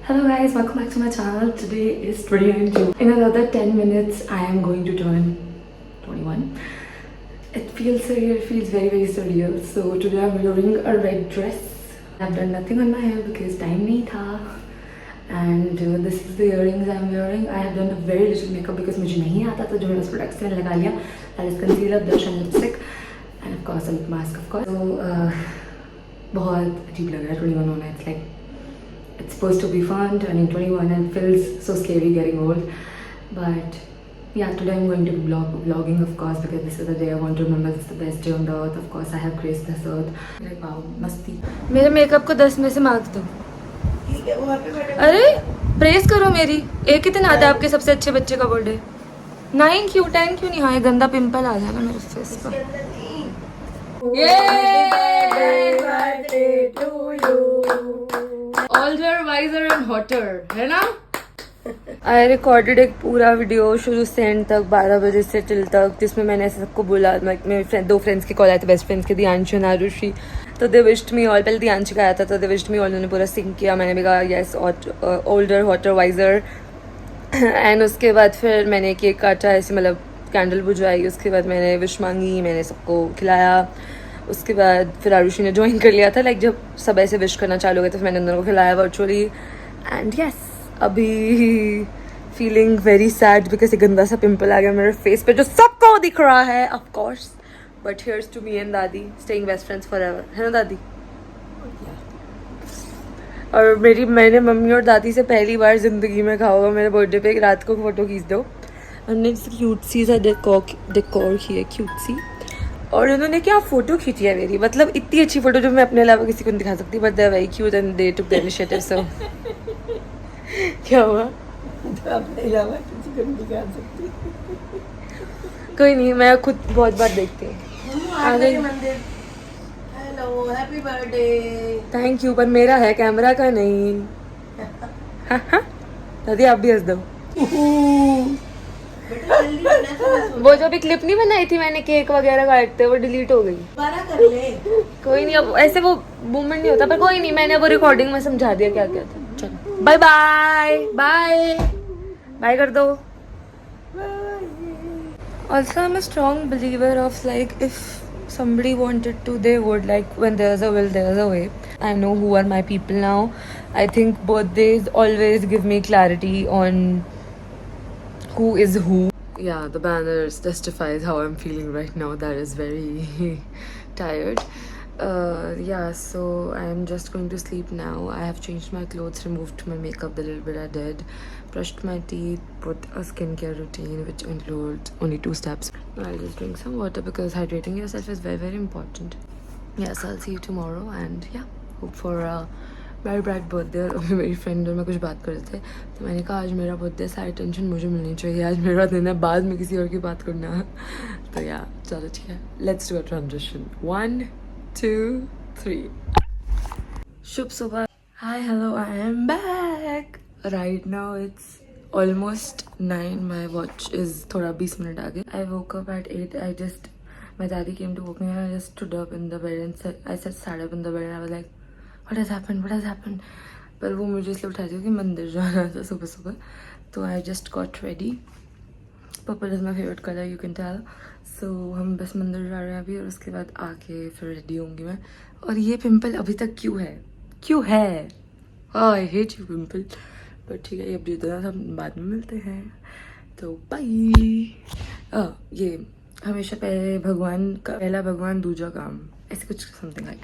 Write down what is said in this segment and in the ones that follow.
Hello guys, welcome back to my channel. Today is 29 June. In another 10 minutes, I am going to turn 21. It feels surreal, it feels very surreal. So today I'm wearing a red dress. I've done nothing on my hair because time nahi tha. And this is the earrings I'm wearing. I have done a very little makeup because मुझे नहीं आता था, जो मैंने उस product से लगा लिया. That is concealer, blush and lipstick. And of course a lip mask of course. So बहुत अजीब लग रहा है 21 होना. It's like it's supposed to be fun turning 21 and feels so scary getting old. But yeah, today I'm going to be vlogging of course because this is the day I want to remember. It's the best day on the earth. Of course I have graced this earth. Like wow, मस्ती. मेरे makeup को 10 में से marks दो. अरे press करो मेरी. एक ही दिन आता है आपके सबसे अच्छे बच्चे का बर्थडे. 9 क्यों 10 क्यों नहीं. हाँ, ये गंदा पिंपल आ जाएगा मेरे फेस पर. Older, wiser and hotter, है ना? I recorded एक पूरा वीडियो शुरू से एंड तक 12 बजे से टिल तक, जिसमें मैंने ऐसे सबको बोला. मेरे दो फ्रेंड्स के कॉल आए थे, बेस्ट फ्रेंड्स के, दियांश और आरुषि. तो दे विश्ड मी ऑल. पहले दियांश का आया था तो दे विश्ड मी ऑल. उन्होंने पूरा सिंग किया. मैंने भी कहा yes, older, hotter, wiser. And उसके बाद फिर मैंने केक काटा ऐसे, मतलब कैंडल बुझवाई. उसके बाद मैंने विश मांगी, मैंने सबको खिलाया. उसके बाद फिर आरुषि ने ज्वाइन कर लिया था. लाइक जब सब ऐसे विश करना चालू हो गए तो मैंने उन दोनों को खिलाया वर्चुअली. एंड यस, अभी फीलिंग वेरी सैड बिकॉज एक गंदा सा पिंपल आ गया मेरे फेस पे जो सबको दिख रहा है of course. But here's to me and दादी स्टेइंग बेस्ट फ्रेंड्स फॉर एवर, है ना दादी? और मैंने मम्मी और दादी से पहली बार जिंदगी में कहा होगा मेरे बर्थडे पे रात को फोटो खींच दो. हमने क्यूट सी सा डेकोर किया, क्यूट सी. और उन्होंने क्या फ़ोटो खींची है मेरी, मतलब इतनी अच्छी फ़ोटो जो मैं अपने अलावा किसी को नहीं दिखा सकती. But they are very cute and they took the initiative. So क्या हुआ? अपने अलावा किसी को नहीं दिखा सकती. कोई नहीं, मैं खुद बहुत बार देखती हूँ. आ गई मंदिर. Hello, happy birthday. Thank you. पर मेरा है, कैमरा का नहीं. दादी आप भी हंस दो. वो जो भी क्लिप नहीं बनाई थी मैंने केक वगैरह काटते, वो डिलीट हो गई. दोबारा कर ले. कोई नहीं, अब ऐसे वो मूवमेंट नहीं होता. पर कोई नहीं, मैंने वो रिकॉर्डिंग में समझा दिया क्या क्या था. चलो बाय बाय बाय बाय कर दो. Also I'm a strong believer of like if somebody wanted to they would, like when there's a will there's a way. I know who are my people now. I think birthdays always give me clarity on who is who. Yeah, the banners testifies how I'm feeling right now. That is very tired. Yeah, so I'm just going to sleep now. I have changed my clothes, removed my makeup the little bit I did, brushed my teeth, put a skincare routine which includes only 2 steps. I'll just drink some water because hydrating yourself is very important. Yes, I'll see you tomorrow and yeah, hope for a very bright birthday. अभी मेरी friend और मैं कुछ बात कर रहे थे तो मैंने कहा आज मेरा बर्थडे, सारी टेंशन मुझे मिलनी चाहिए. आज मेरा दिन है, बाद में किसी और की बात करना. तो या चलो ठीक है, लेट्स डू अ ट्रांजिशन. 1 2 3. शुभ सुबह. Hi hello, I am back. Right now it's almost 9. My watch is थोड़ा 20 मिनट आगे. I woke up at 8. I just, my daddy came to woke me and I just stood up in the bed and said, I sat up in the bed and I was like, what has happened. पर वो मुझे इसलिए उठाई थी कि मंदिर जाना था सुबह सुबह. तो I just got ready. Purple is my favourite colour, you can tell. So हम बस मंदिर जा रहे हैं अभी और उसके बाद आके फिर रेडी होंगी मैं. और ये पिंपल अभी तक क्यों है? I hate you pimple. But ठीक है, ये अपडेट देना था, बाद में मिलते हैं. तो बाय. ये हमेशा पहला भगवान दूजा काम, ऐसे कुछ समथिंग लाइक.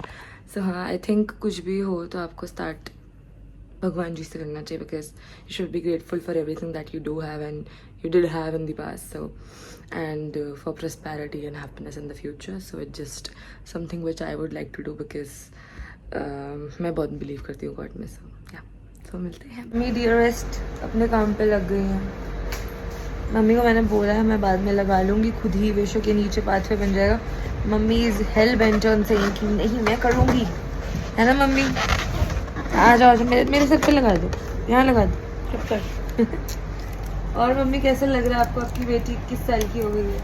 सो हाँ, आई थिंक कुछ भी हो तो आपको स्टार्ट भगवान जी से करना चाहिए because you should be grateful for everything that you do have and you did have in the past. So and for prosperity and happiness in the future. So it's just something which I would like to do because मैं बहुत believe करती हूँ God में. सो या तो मिलते हैं. मेरी डियरेस्ट अपने काम पे लग गई हैं. मम्मी को मैंने बोला है मैं बाद में लगा लूँगी खुद ही, बेशक के नीचे पाथवे बन जाएगा. Mummy is hello bent on saying कि नहीं मैं करूँगी, है ना मम्मी? आ जाओ मेरे सर पे लगा दो, यहाँ लगा दो चुप कर. और मम्मी कैसा लग रहा है आपको? आपकी बेटी किस साल की हो गई है?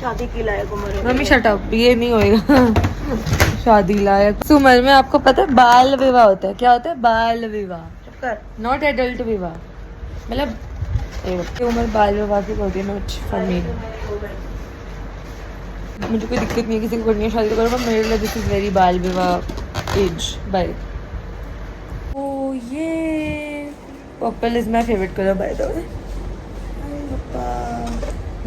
शादी की लायक उम्र है। मम्मी शट अप, ये नहीं होएगा शादी लायक। इस उम्र में आपको पता है बाल विवाह होता है? क्या होता है? बाल विवाह, चुप कर। नॉट एडल्ट विवाह। मतलब ये उम्र बाल विवाह की होती है, नॉट फॉर मी। मुझे कोई दिक्कत नहीं है किसी को करनी है शादी करो, पर मेरे लिए दिस इज वेरी बाल विवाह एज। बाय। ओ ये purple is my favourite colour by the way.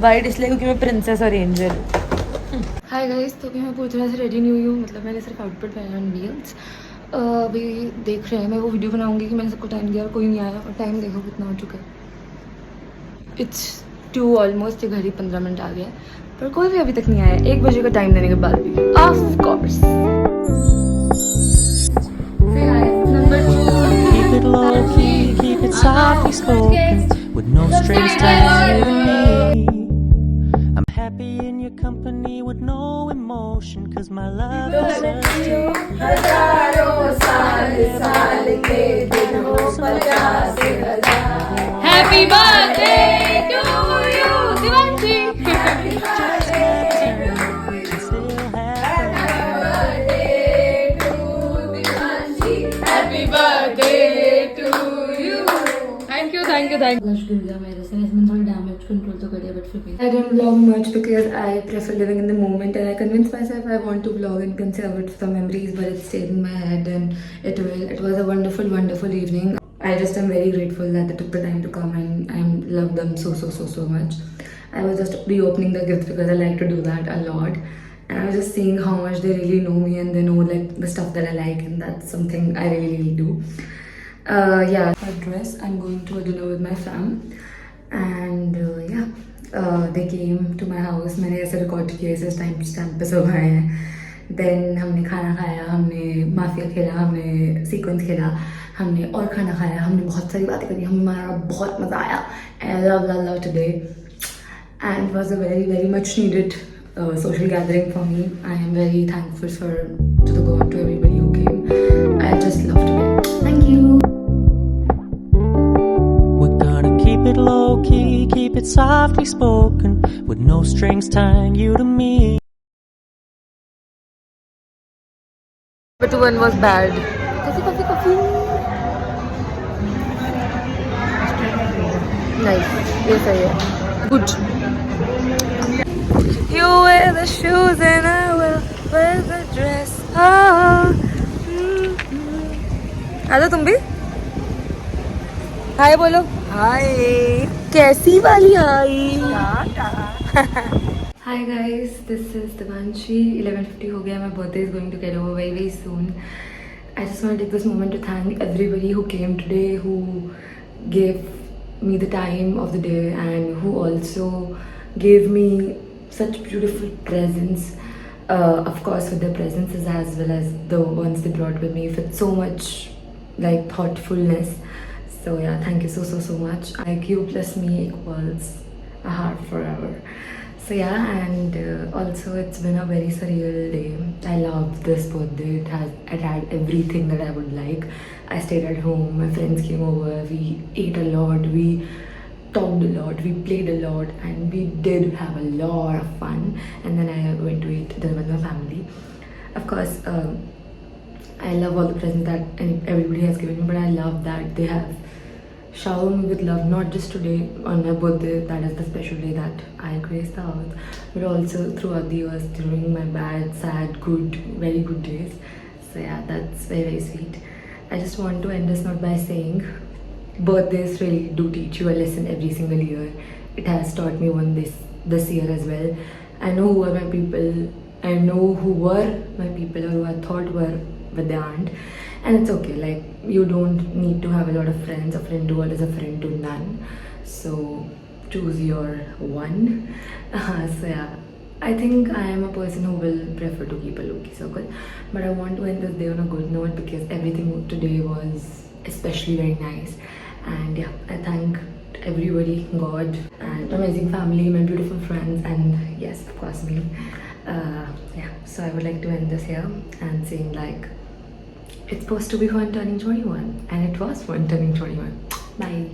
White इसलिए क्योंकि मैं प्रिंसेस और एंजल हूँ। हाय गाइस, तो अभी मैं पूरी तरह से रेडी नहीं हुई हूँ, मतलब मैंने सिर्फ आउटफिट पहना ऑन रील्स। अभी देख रहे हैं, मैं वो वीडियो बनाऊंगी कि मैंने सबको टाइम दिया और कोई नहीं आया, और टाइम देखो कितना हो चुका है। इट्स 2 ऑलमोस्ट, घर ही 15 मिनट आ गया है, पर कोई भी अभी तक नहीं आया। 1 बजे का टाइम देने के बाद भी of course. Keep it low key, keep it softly spoken, with no strings tied to me. I'm happy in your company with no emotion, cause my love is empty. Happy birthday to you, Divanshi. Happy birthday to you. Thank you. Blush गिर गया मेरे से, इसमें थोड़ा damage control तो करिए, but फिर भी I don't vlog much because I prefer living in the moment, and I convince myself I want to vlog and conserve it for the memories, but it stayed in my head and it will. It was a wonderful evening. I just am very grateful that they took the time to come, and I love them so much. I was just reopening the gift because I like to do that a lot. And I was just seeing how much they really know me, and they know like the stuff that I like, and that's something I really do. Yeah, for dress, I'm going to a dinner with my fam, and they came to my house. मैंने ऐसे record किया, ऐसे time पे सब आए हैं। Then हमने खाना खाया, हमने माफिया खेला, हमने सीक्वेंस खेला, हमने और खाना खाया, हमने बहुत सारी बातें करी, हमारा बहुत मज़ा आया। I love today, and it was a very much needed social gathering for me. I am very thankful to the God, to everybody who came. I just loved it. Thank you. We're gonna keep it low key, keep it softly spoken, with no strings tying you to me. But one was bad. Coffee. Nice. Yes, I am. Good. You wear the shoes and I will wear the dress. आजा तुम भी। हाय बोलो। हाय। कैसी वाली हाय? Hi guys, this is Divanshi. 11:50 हो गया, my birthday is going to get over very soon. I just want to take this moment to thank everybody who came today, who gave me the time of the day, and who also gave me such beautiful presents. Of course, with their presences as well as the ones they brought with me, with so much like thoughtfulness. So yeah, thank you so much. Like you plus me equals a heart forever. So yeah, and also it's been a very surreal day. I loved this birthday. It had everything that I would like. I stayed at home, my friends came over, we ate a lot, we talked a lot, we played a lot, and we did have a lot of fun. And then I went to eat dinner with my family. Of course, I love all the presents that everybody has given me, but I love that they have showered me with love, not just today on my birthday, that is the special day that I graced the earth, but also throughout the years during my bad, sad, good, very good days. So yeah, that's very sweet. I just want to end this note by saying birthdays really do teach you a lesson every single year. It has taught me one this year as well. I know who are my people. I know who were my people or who I thought were, but they aren't. And it's okay, like you don't need to have a lot of friends. A friend to all is a friend to none. So choose your one. So yeah, I think I am a person who will prefer to keep a low-key circle, but I want to end this day on a good note because everything today was especially very nice. And yeah, I thank everybody, God, and amazing family, my beautiful friends, and yes, of course me. Yeah, so I would like to end this here and saying like, it's supposed to be fun turning 21, and it was fun turning 21. Bye.